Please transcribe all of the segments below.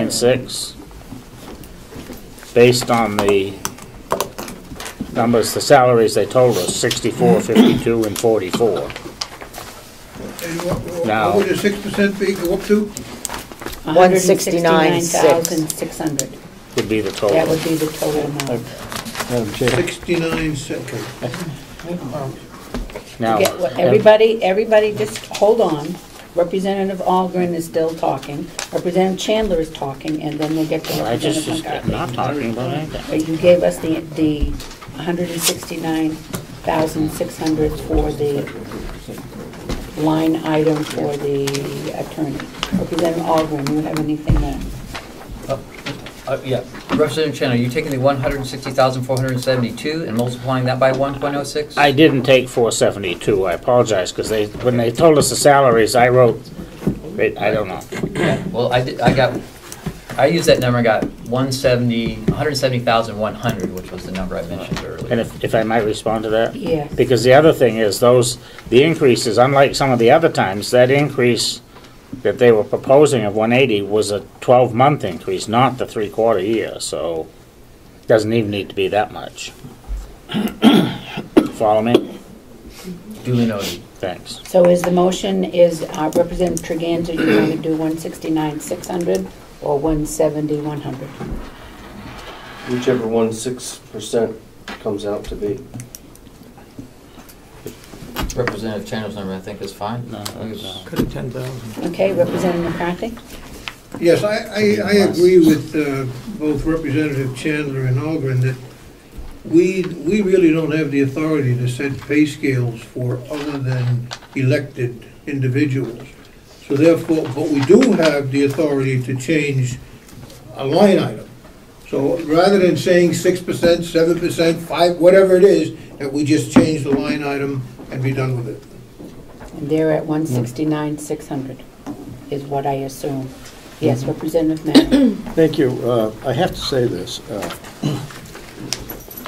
169.6, based on the numbers, the salaries they told us, 64, 52, and 44. And Now, what would the 6% be go up to? 169,600. would be the total. That would be the total amount. Madam Chair. 69 cents. Now, Everybody just hold on. Representative Algren is still talking. Representative Chandler is talking, and then we'll get to I just Representative not McCarthy. talking about anything. But you gave us the 169,600 for the line item for the attorney. Representative Algren, you have anything there? Yeah, Representative Chandler, you taking the 160,472 and multiplying that by 1.06? I didn't take 472. I apologize, because when they told us the salaries, I wrote, I don't know. Yeah, well, I used that number and got 170,100, which was the number I mentioned earlier. And if I might respond to that? Yeah. Because the other thing is the increases, unlike some of the other times, that increase that they were proposing of 180 was a 12-month increase, not the 3/4 year, so it doesn't even need to be that much. Follow me? Duly noted. Thanks. So is the motion, Representative Treganza, you want to do 169,600 or 170,100? Whichever one 6% comes out to be. Representative Chandler's number, I think, is fine. No, Could have 10,000. Okay, Representative McCarthy? Yes, I agree with both Representative Chandler and Algren that we really don't have the authority to set pay scales for other than elected individuals. So therefore, but we do have the authority to change a line item. So rather than saying 6%, 7%, 5%, whatever it is, that we just change the line item and be done with it. And they're at 169,600 is what I assume. Yes, Representative Mann. Thank you. I have to say this.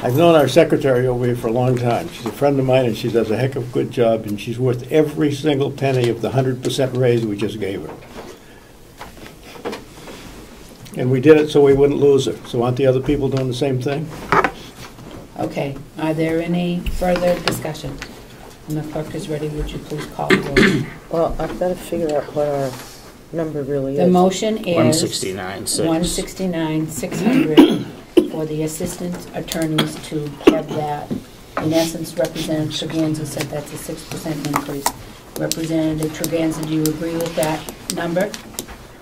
I've known our secretary over here for a long time. She's a friend of mine, and she does a heck of a good job, and she's worth every single penny of the 100% raise we just gave her. And we did it so we wouldn't lose her. So aren't the other people doing the same thing? Okay, are there any further discussion? When the clerk is ready, would you please call the roll? Well, I've got to figure out what our number really is. The motion is 169,600. 169,600 for the assistant attorneys to have that. In essence, Representative Treganza said that's a 6% increase. Representative Treganza, do you agree with that number?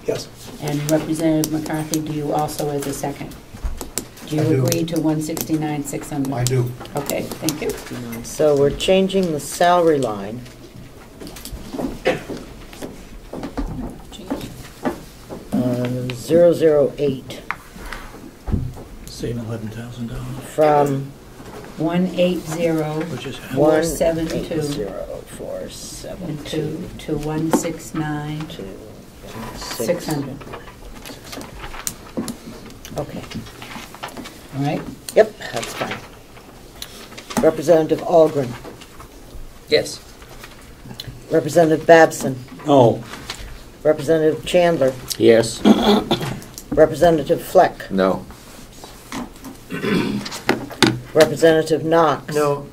Yes. And Representative McCarthy, do you also as a second? Do you agree to 169,600? I do. Okay, thank you. So we're changing the salary line. On 008 Saving $11,000. from 180,472 472 to 169,600. Okay. All right. Yep, that's fine. Representative Algren. Yes. Representative Babson. No. Representative Chandler. Yes. Representative Fleck. No. Representative Knox. No.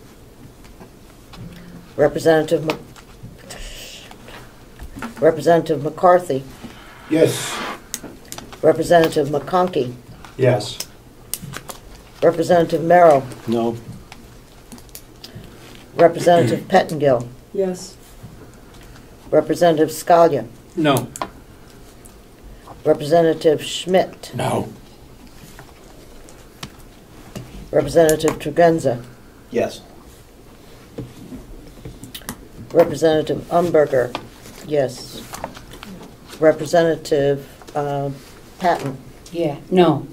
Representative McCarthy. Yes. Representative McConkey. Yes. Representative Merrill. No. Representative Pettengill. Yes. Representative Scalia. No. Representative Schmidt. No. Representative Tregenza. Yes. Representative Umberger. Yes. Representative Patton. Yeah. No.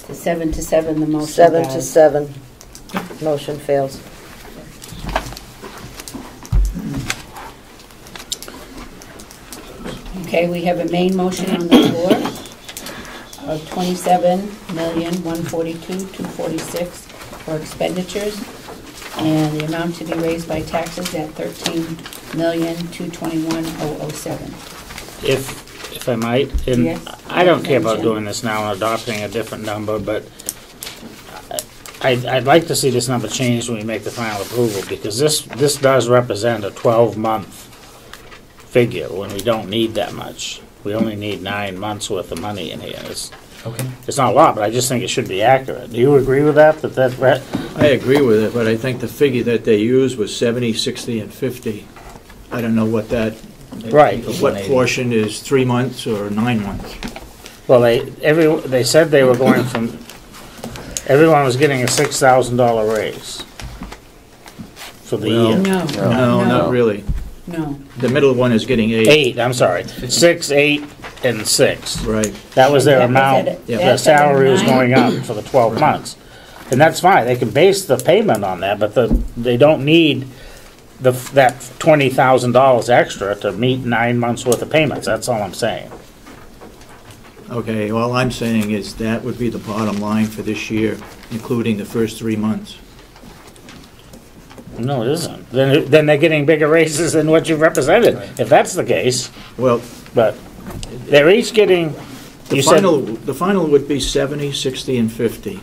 The 7 to 7, the motion 7 to dies. 7. Motion fails. Okay, we have a main motion on the floor of $27,142,246 for expenditures, and the amount to be raised by taxes at $13,221,007. if I might, and Yes. I don't care about Jim. doing this now and adopting a different number, but I'd like to see this number changed when we make the final approval, because this does represent a 12-month figure when we don't need that much. We only need 9 months worth of money in here. It's not a lot, but I just think it should be accurate. Do you agree with that? I agree with it, but I think the figure that they used was 70, 60, and 50. I don't know what that, Right. what portion is 3 months or 9 months. Well, they said they were going from, everyone was getting a $6,000 raise for the Well, year. No, not really. No. The middle one is getting 8. 8, I'm sorry, 6, 8, and 6. Right. That was their That was amount, at a- their that's at a salary was 9. going up for the 12 months. And that's fine, they can base the payment on that, but they don't need that $20,000 extra to meet 9 months worth of payments, that's all I'm saying. Okay, all I'm saying is that would be the bottom line for this year, including the first 3 months. No, it isn't. Then they're getting bigger raises than what you've represented, if that's the case. Well, But they're each getting, the you said, final would be 70, 60, and 50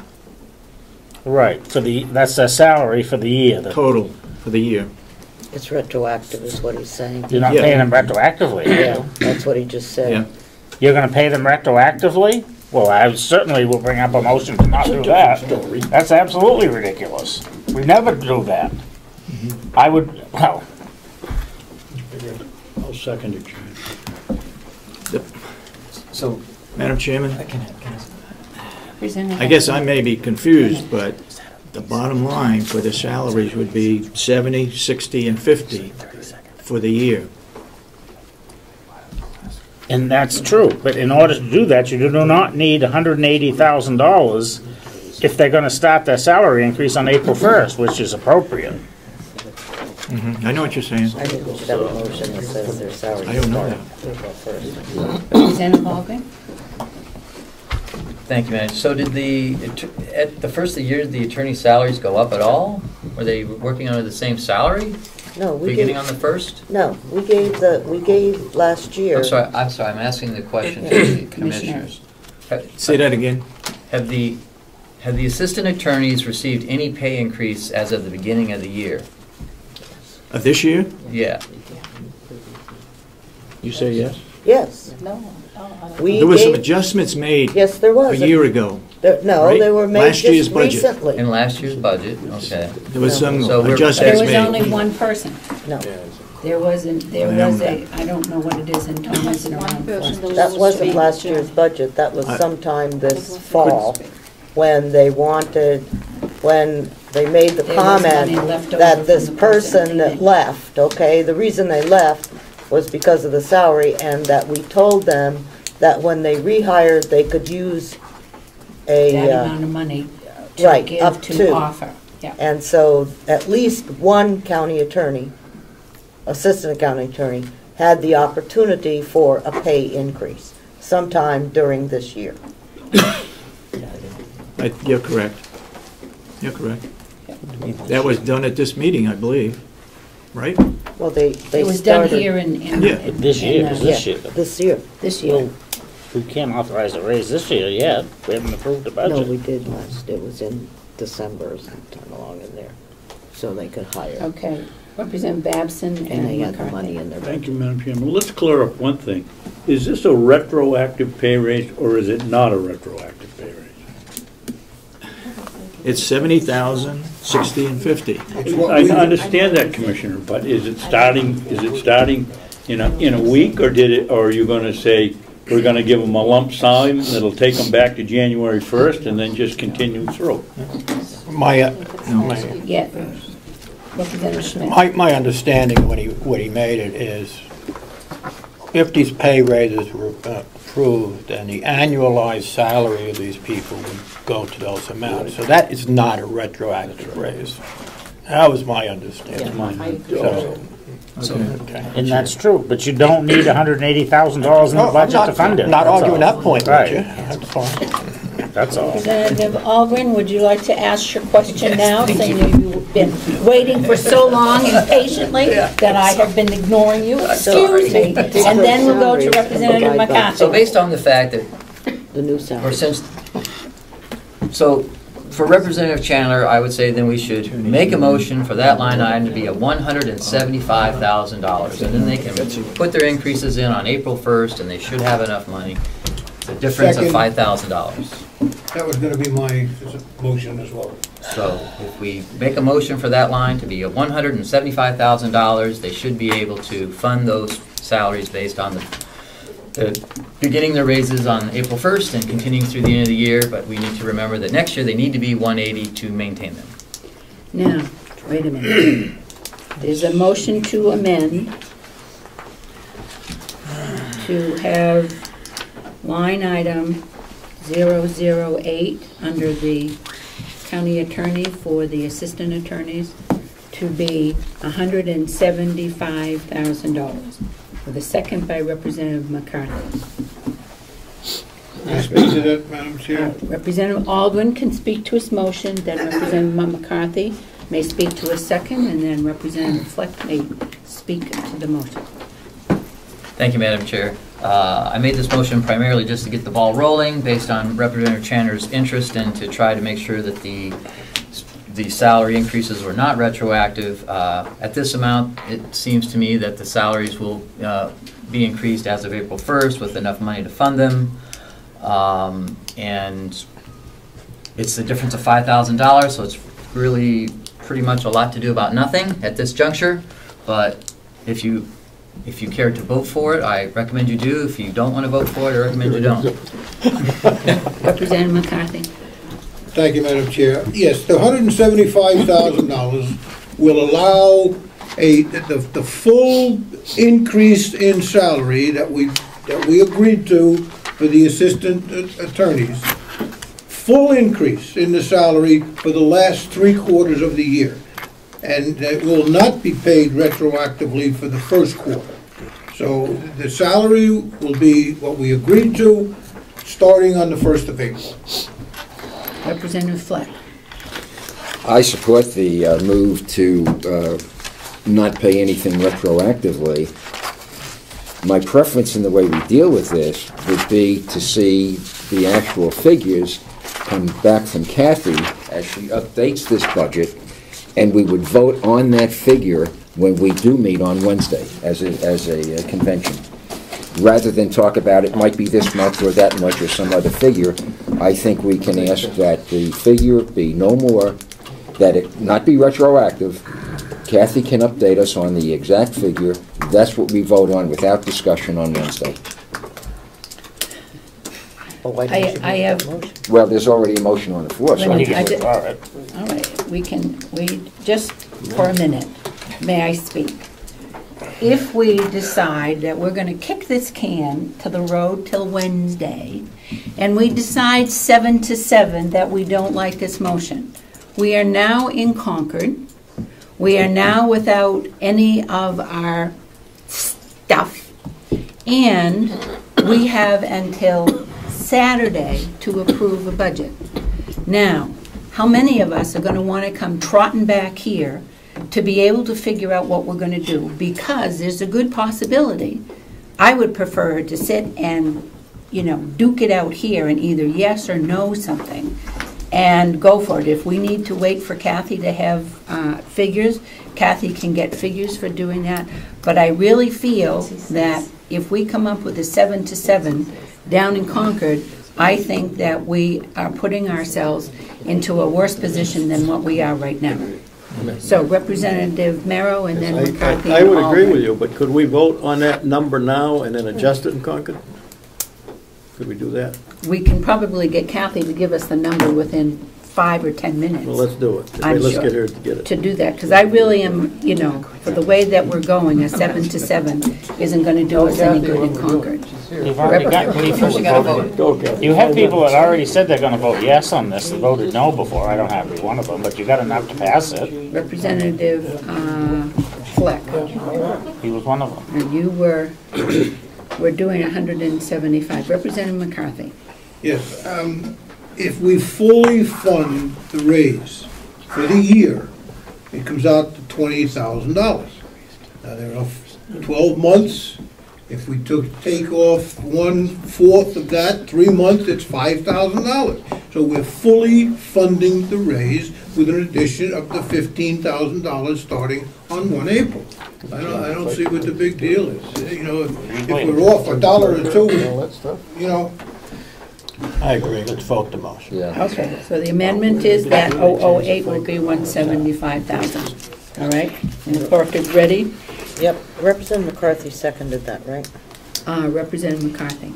right, that's their salary for the year. total for the year. It's retroactive is what he's saying. You're not Yeah. paying them retroactively, are Yeah, you? that's what he just said. Yeah. You're gonna pay them retroactively? Well, I certainly will bring up a motion to not do that. That's absolutely ridiculous. We never do that. I would, well, I'll second it, Jim. So, Madam Chairman, Representative I guess I Hudson. may be confused, but the bottom line for the salaries would be 70, 60, and 50 for the year. and that's true, but in order to do that, you do not need $180,000 if they're gonna start their salary increase on April 1st, which is appropriate. I know what you're saying. I think we should have a motion that says their salary. I don't know start that. April 1st. Representative Hogan? thank you, man. So did at the first of the year, did the attorney salaries go up at all? Were they working under the same salary No, we beginning gave, on the first? no, we gave last year. I'm sorry, I'm asking the question to Yeah. the commissioners. Say that again. Have the assistant attorneys received any pay increase as of the beginning of the year? This year? Yeah. You say yes? Yes. No. We There was some gave, adjustments made yes, there a was. year ago. No, right? they were made Last year's just budget. recently. In last year's budget, okay. There was some So we're- adjustments There was made. only one person. No, There wasn't, there I was know a, I don't know what it is in Thomas and around for. that wasn't last year's budget. That was sometime this fall when they wanted, when they made the There was money comment left over that this from the person person that leaving. left, okay, the reason they left was because of the salary, and that we told them that when they rehired, they could use That a, amount of money to right, give up to to. offer. Yeah. and so at least one county attorney, assistant county attorney, had the opportunity for a pay increase sometime during this year. You're correct. You're correct. That was done at this meeting, I believe, right? Well, they It was done started here in. Yeah. This year, in, this yeah, year. this year. This year. Well, we can't authorize a raise this year yet, we haven't approved the No, budget. we did last, it was in December or sometime along in there, so they could hire. Okay. Representative Babson And and they had the money McCarthy. in their Thank budget. you, Madam Chairman. Let's clear up one thing. Is this a retroactive pay raise, or is it not a retroactive pay raise? It's 70,000, 60, and 50. I understand that, Commissioner, but is it starting in a week, or are you gonna say, we're gonna give them a lump sum that'll take them back to January 1st and then just continue through? Yeah. Representative Schmidt. My understanding when he made it is, if these pay raises were approved, then the annualized salary of these people would go to those amounts. So that is not a retroactive raise. That was my understanding. So, okay. And that's true, but you don't need $180,000 in the No, I'm budget to fund it. not that's arguing all. that point with Right. you. That's fine. that's all. Representative Algren, would you like to ask your question now, seeing you've been waiting for so long and patiently that I have been ignoring you? Excuse me. And then we'll go to Representative McCarthy. So based on the fact that, The new or salary. since, so for Representative Chandler, I would say then we should make a motion for that line item to be a $175,000. And then they can put their increases in on April 1st, and they should have enough money. The difference of Second. $5,000. That was gonna be my motion as well. So if we make a motion for that line to be a $175,000, they should be able to fund those salaries based on the beginning their raises on April 1st and continuing through the end of the year, but we need to remember that next year they need to be 180 to maintain them. Now, wait a minute. There's a motion to amend to have line item 008 under the county attorney for the assistant attorneys to be $175,000. With a second by Representative McCarthy. May I speak to that, Madam Chair? Representative Aldrin can speak to his motion, then Representative McCarthy may speak to a second, and then Representative Fleck may speak to the motion. Thank you, Madam Chair. I made this motion primarily just to get the ball rolling based on Representative Chandler's interest and to try to make sure that the salary increases were not retroactive. At this amount, it seems to me that the salaries will be increased as of April 1st with enough money to fund them. And it's the difference of $5,000, so it's really pretty much a lot to do about nothing at this juncture. But if you care to vote for it, I recommend you do. If you don't want to vote for it, I recommend you don't. Representative McCarthy. Thank you, Madam Chair. Yes, the $175,000 will allow the full increase in salary that we agreed to for the assistant attorneys. Full increase in the salary for the last 3 quarters of the year. And it will not be paid retroactively for the first quarter. So the salary will be what we agreed to, starting on the 1st of April. Representative Fleck. I support the move to not pay anything retroactively. My preference in the way we deal with this would be to see the actual figures come back from Kathy as she updates this budget, and we would vote on that figure when we do meet on Wednesday as a convention. Rather than talk about it might be this much or that much or some other figure, I think we can ask that the figure be no more, that it not be retroactive. Kathy can update us on the exact figure. That's what we vote on without discussion on Wednesday. Well, why I don't you make have- that motion? Well, there's already a motion on the floor, so I Wait a think minute, it's- I did- All right, we just for a minute, may I speak? If we decide that we're going to kick this can to the road till Wednesday, and we decide 7 to 7 that we don't like this motion, we are now in Concord. We are now without any of our stuff, and we have until Saturday to approve a budget. Now, how many of us are going to want to come trotting back here to be able to figure out what we're going to do? Because there's a good possibility. I would prefer to sit and, duke it out here and either yes or no something and go for it. If we need to wait for Kathy to have figures, Kathy can get figures for doing that. But I really feel that if we come up with a 7 to 7 down in Concord, I think that we are putting ourselves into a worse position than what we are right now. So Representative Merrow and then McCarthy. I would and agree Alden. with you, but could we vote on that number now and then adjust it in Concord? Could we do that? We can probably get Kathy to give us the number within 5 or 10 minutes. Well, let's do it. I'm Let's sure. get her to get it. To do that, because I really am, for the way that we're going, a 7 to 7 isn't going to do us any good in Concord. You've already got people First you that gotta voted. You have people that already said they're gonna vote yes on this, and voted no before. I don't have to be one of them, but you got enough to pass it. Representative Fleck, He was one of them. and you we're doing 175. Representative McCarthy. Yes, if we fully fund the raise for the year, it comes out to $28,000. Now, there are 12 months. If we take off 1/4 of that, 3 months, it's $5,000. So we're fully funding the raise with an addition of the $15,000 starting on 1 April. I don't see what the big deal is. You know, if we're off $1 or $2, you know. I agree, let's vote the motion. Yeah. Okay, so the amendment is that 008 will be 175,000. All right, and the clerk is ready. Yep, Representative McCarthy seconded that, right? Representative McCarthy.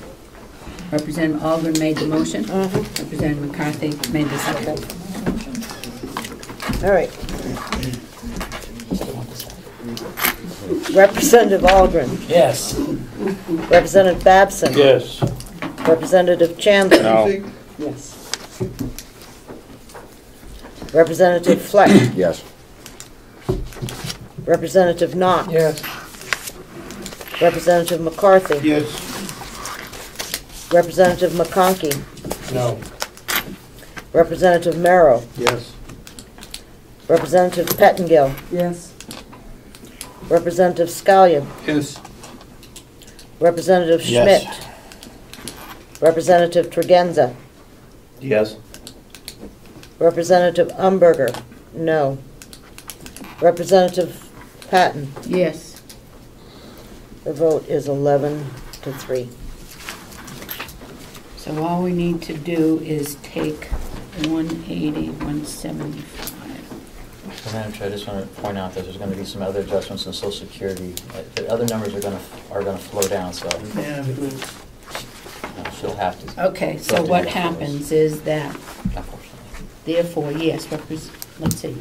Representative Algren made the motion. Representative McCarthy made the second. All right. Representative Algren. Yes. Representative Babson. Yes. Representative Chandler. No. Yes. Representative Fleck. Yes. Representative Knox. Yes. Representative McCarthy. Yes. Representative McConkey. No. Representative Merrow. Yes. Representative Pettingill. Yes. Representative Scalia. Yes. Representative Yes. Schmidt. Representative Tregenza. Yes. Representative Umberger. No. Representative Patton. Yes. The vote is 11-3. So all we need to do is take 180, 175. Madam Chair, I just want to point out that there's going to be some other adjustments in Social Security. The other numbers are going to flow down, so she'll have to. Okay, so what happens is that, therefore, yes, let's see.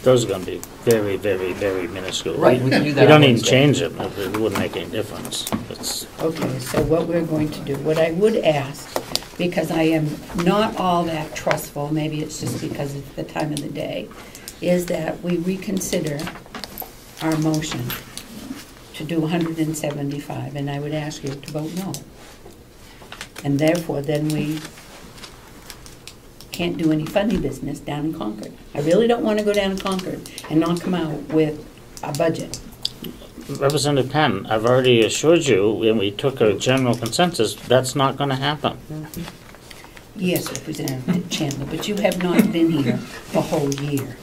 Those are gonna be very, very, very minuscule. Right, we can do that You don't on even Wednesday. change them, it wouldn't make any difference. It's, Okay, so what we're going to do, what I would ask, because I am not all that trustful, maybe it's just because it's the time of the day, is that we reconsider our motion to do 175, and I would ask you to vote no. And therefore, then we can't do any funny business down in Concord. I really don't want to go down in Concord and not come out with a budget. Representative Penn, I've already assured you, when we took a general consensus, that's not gonna happen. Yes, Representative Chandler, but you have not been here the whole year.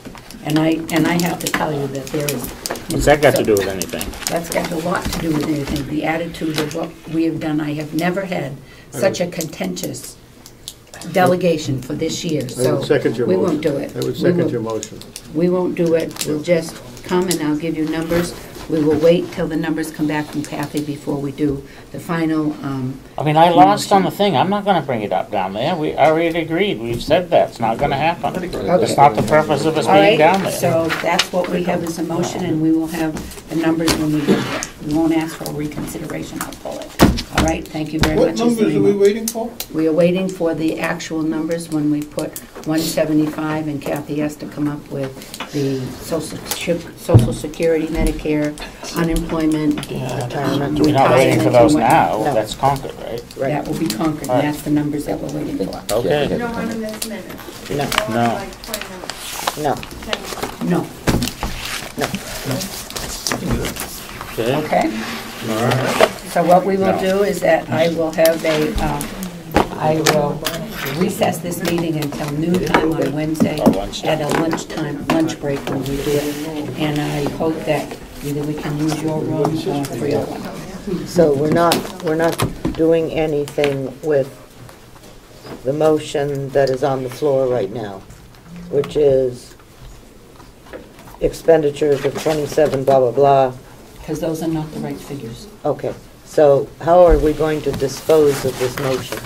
And I have to tell you that there is... What's that got to do with anything? That's got a lot to do with anything. The attitude of what we have done. I have never had such a contentious delegation for this year, I so would second your we motion. won't do it. I would We second will- your motion. We won't do it. We'll just come and I'll give you numbers. We will wait till the numbers come back from Kathy before we do the final, I mean, I lost on the thing, I'm not gonna bring it up down there, we already agreed, we've said that, it's not gonna happen. It's not the purpose of us all being right? down there. So that's what we have as a motion, and we will have the numbers when we get there. We won't ask for a reconsideration, I'll pull it. All right, thank you very much. What numbers are we waiting for? We are waiting for the actual numbers when we put 175, and Kathy has to come up with the Social Security, Medicare, unemployment, Retirement. We're not waiting for retirement, those and now, No. that's Concord, right? that will be Concord, All right. and that's the numbers that we're waiting for. Okay. Yeah. don't want to miss minutes. No. No. Like 20 minutes. No. No, Okay. okay? So what we will do is that I will have I will recess this meeting until noon time on Wednesday Or lunchtime. at a lunch break when we do it. And I hope that either we can use your room or 301. So we're not doing anything with the motion that is on the floor right now, which is expenditures of 27 blah, blah, blah. Because those are not the right figures. Okay, so how are we going to dispose of this motion?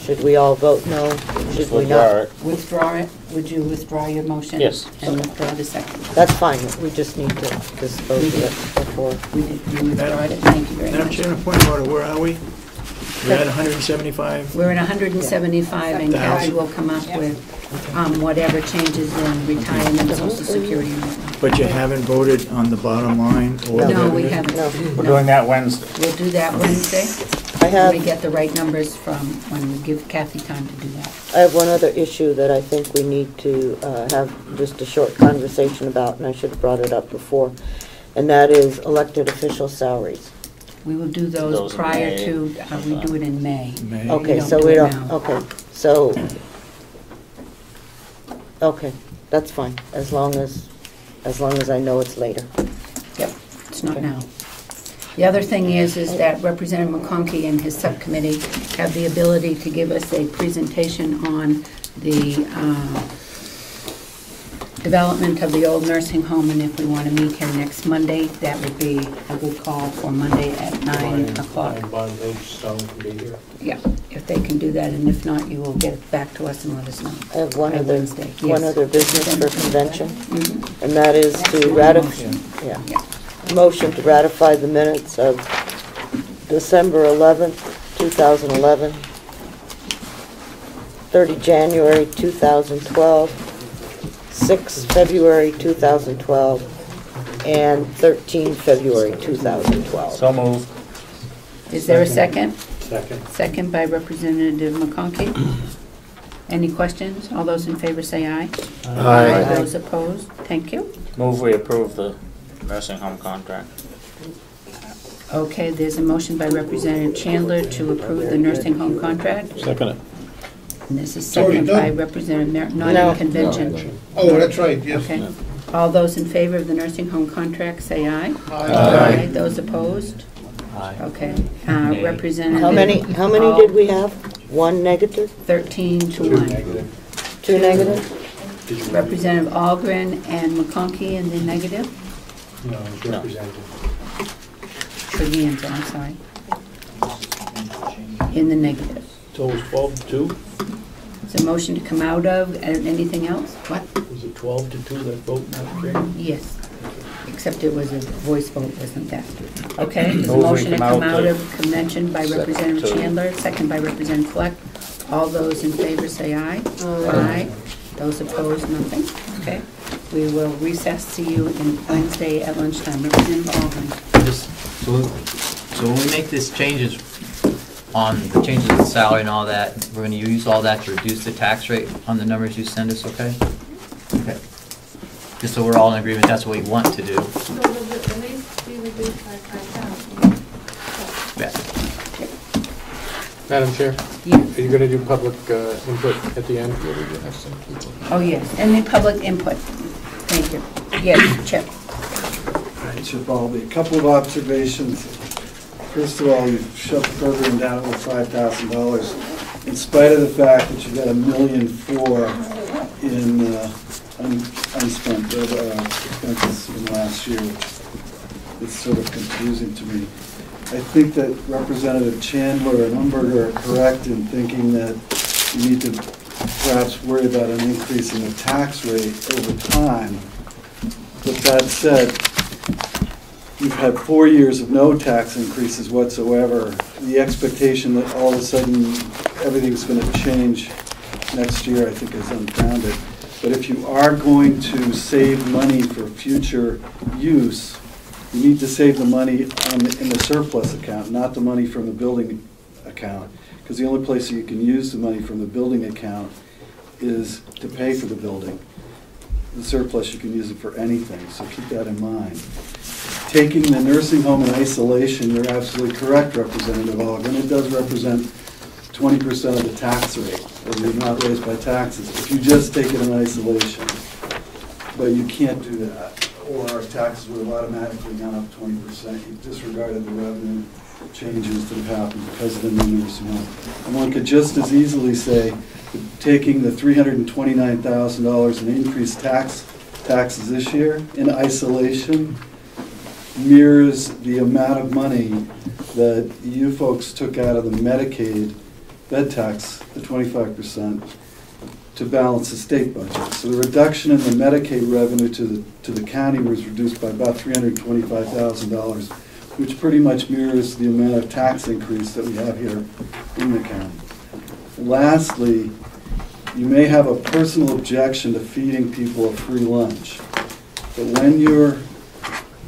Should we all vote no? Should we Withdraw not? it. Withdraw it, would you withdraw your motion? Yes. And withdraw the second? That's fine, we just need to dispose of it before. We did, you withdrawed it, thank you very Madam much. Chair, point of order, where are we? We're at 175? We're at 175, and Kathy will come up with whatever changes in retirement, social security, and whatnot. But you haven't voted on the bottom line? Or No, we haven't. No. We're doing that Wednesday. We'll do that Wednesday. Let me get the right numbers from when we give Kathy time to do that. I have one other issue that I think we need to have just a short conversation about, and I should have brought it up before, and that is elected official salaries. We will do those in prior May. to, we do it in May. Okay, so do we it don't, now. okay, so, okay, that's fine, as long as I know it's later. Yep, it's not now. The other thing is that Representative McConkey and his subcommittee have the ability to give us a presentation on the development of the old nursing home, and if we want to meet here next Monday, that would be a good call for Monday at 9 o'clock. Yeah, if they can do that, and if not, you will get it back to us and let us know. I have one By other, Wednesday. one Yes. other business for convention, Mhm. and that is to ratify, motion to ratify the minutes of December 11th, 2011, 30 January 2012, 6 February 2012, and 13 February 2012. So moved. Is there a second? Second. Second by Representative McConkey. Any questions? All those in favor say aye. Aye. Those opposed? Thank you. Move we approve the nursing home contract. Okay, there's a motion by Representative Chandler to approve the nursing home contract. Second it. And this is Already second done. by Representative, not No. in convention. Oh, that's right, yes. Okay. All those in favor of the nursing home contract say aye. Aye. Those opposed? Aye. Okay. Representative. How many did we have? One negative? 13 to 1. Two negative? Representative Algren and McConkey in the negative? No, it's representative. Triganza, I'm sorry. In the negative. So it was 12-2? Is a motion to come out of, anything else? What? Was it 12-2 that vote not carried? Yes. Except it was a voice vote, wasn't that? Okay, there's a Move we motion to come come out out to- of convention by Representative Second. Chandler, second by Representative Fleck. All those in favor say aye. Aye. Those opposed, nothing. Okay. We will recess to you in Wednesday at lunchtime. Representative Algren. So when we make these changes on the changes in salary and all that, we're going to use all that to reduce the tax rate on the numbers you send us, okay? Okay. Just so we're all in agreement, that's what we want to do. So will it at least be reduced by 5,000? Yeah. Madam Chair, Yeah. are you going to do public input at the end? Oh, yes, and the public input. Thank you. Yes, Chip. All right, Chip Albee, a couple of observations. First of all, you've shoved the program down over $5,000, in spite of the fact that you've got $1.4 million in unspent expenses in last year, which is sort of confusing to me. I think that Representative Chandler and Umberger are correct in thinking that you need to perhaps worry about an increase in the tax rate over time. But that said, you've had 4 years of no tax increases whatsoever. The expectation that all of a sudden everything's going to change next year, I think, is unfounded. But if you are going to save money for future use, you need to save the money in the surplus account, not the money from the building account. Because the only place you can use the money from the building account is to pay for the building. The surplus, you can use it for anything, so keep that in mind. Taking the nursing home in isolation, you're absolutely correct, Representative Ogden. It does represent 20% of the tax rate, that you're not raised by taxes, if you just take it in isolation. But you can't do that, or our taxes would have automatically gone up 20%. You've disregarded the revenue changes that have happened because of the new nursing home. And one could just as easily say, taking the $329,000 in increased taxes this year in isolation mirrors the amount of money that you folks took out of the Medicaid bed tax, the 25%, to balance the state budget. So the reduction in the Medicaid revenue to the county was reduced by about $325,000, which pretty much mirrors the amount of tax increase that we have here in the county. Lastly, you may have a personal objection to feeding people a free lunch, but when you're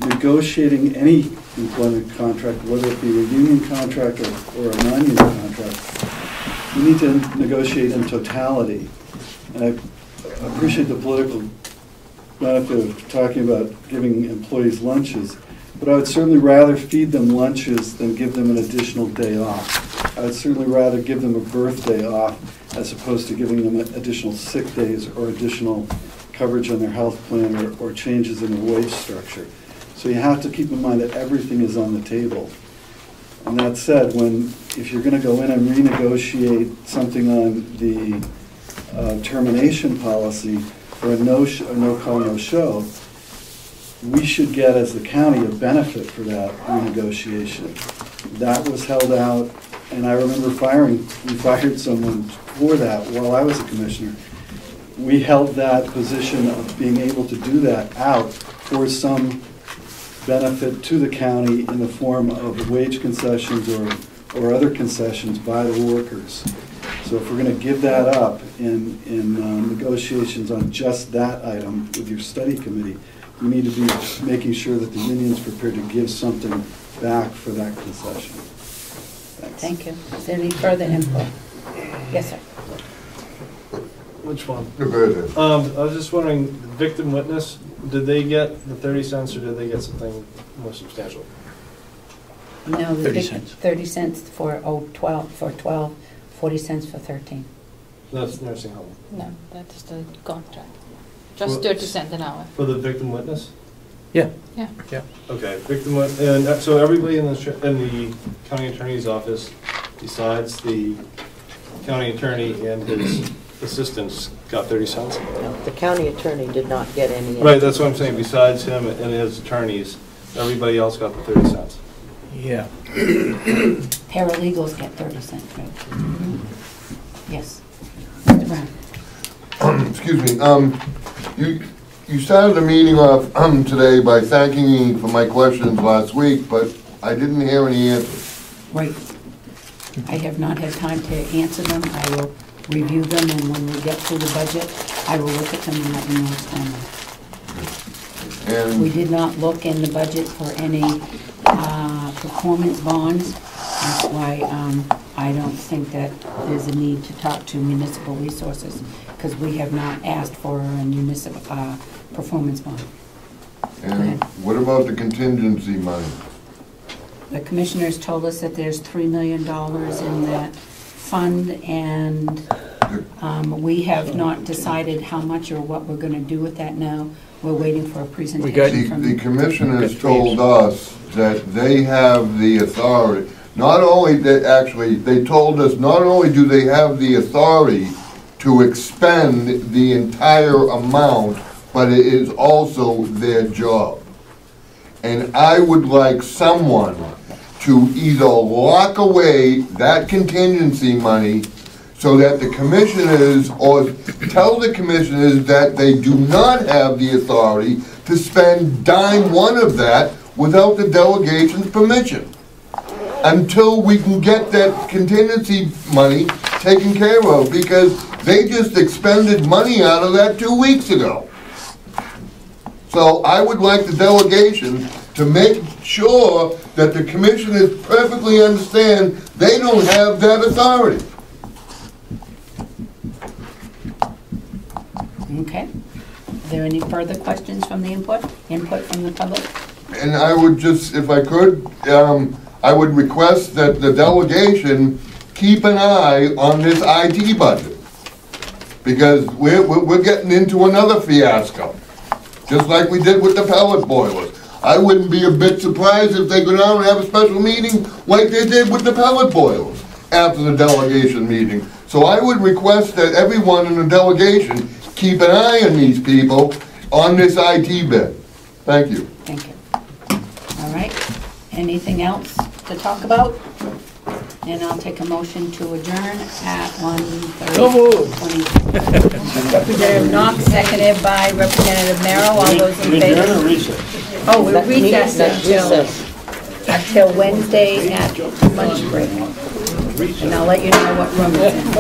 negotiating any employment contract, whether it be a union contract or a non-union contract, we need to negotiate in totality. And I appreciate the political benefit of talking about giving employees lunches, but I would certainly rather feed them lunches than give them an additional day off. I would certainly rather give them a birthday off as opposed to giving them additional sick days or additional coverage on their health plan or changes in the wage structure. So you have to keep in mind that everything is on the table. And that said, if you're going to go in and renegotiate something on the termination policy for a no-call, no-show, we should get, as the county, a benefit for that renegotiation. That was held out, and I remember we fired someone for that while I was a commissioner. We held that position of being able to do that out for some benefit to the county in the form of wage concessions or other concessions by the workers. So if we're going to give that up in negotiations on just that item with your study committee, we need to be making sure that the union's prepared to give something back for that concession. Thanks. Thank you. Is there any further input? Yes, sir. Which one? I was just wondering, victim witness, did they get the 30 cents or did they get something more substantial? No, the 30 cents. 30 cents for 12, 40 cents for 13. That's nursing home. No, that is the contract. Just 30 cents an hour. For the victim witness? Yeah. Yeah. Yeah. Okay, victim witness, and so everybody in the county attorney's office, besides the county attorney and his assistants, got 30 cents? No, the county attorney did not get any. Right, that's what I'm saying. Besides him and his attorneys, everybody else got the 30 cents. Yeah. Paralegals get 30 cents, right? Mm-hmm. Yes. Mr. Brown. Excuse me. You started the meeting off today by thanking me for my questions last week, but I didn't hear any answers. Right. I have not had time to answer them. I will review them, and when we get through the budget, I will look at them and let you know what's going on. And we did not look in the budget for any performance bonds. That's why I don't think that there's a need to talk to municipal resources, because we have not asked for a municipal performance bond. And what about the contingency money? The commissioners told us that there's $3 million in that fund, and we have not decided how much or what we're going to do with that now. We're waiting for a presentation from the commissioners told us that they have the authority. Not only that, actually, they told us not only do they have the authority to expend the entire amount, but it is also their job. And I would like someone to either lock away that contingency money so that the commissioners, or tell the commissioners that they do not have the authority to spend dime one of that without the delegation's permission, until we can get that contingency money taken care of, because they just expended money out of that 2 weeks ago. So I would like the delegation to make sure that the commissioners perfectly understand they don't have that authority. Okay. Are there any further questions from the input from the public? And I would just, if I could, I would request that the delegation keep an eye on this IT budget, because we're getting into another fiasco, just like we did with the pellet boilers. I wouldn't be a bit surprised if they go down and have a special meeting like they did with the pellet boilers after the delegation meeting. So I would request that everyone in the delegation keep an eye on these people on this IT bid. Thank you. Thank you. All right. Anything else to talk about? And I'll take a motion to adjourn at 1:30. Representative Knox, seconded by Representative Merrill. All those in favor? Adjourn or recess? Oh, we'll recess until Wednesday at lunch break. And I'll let you know what room it's in.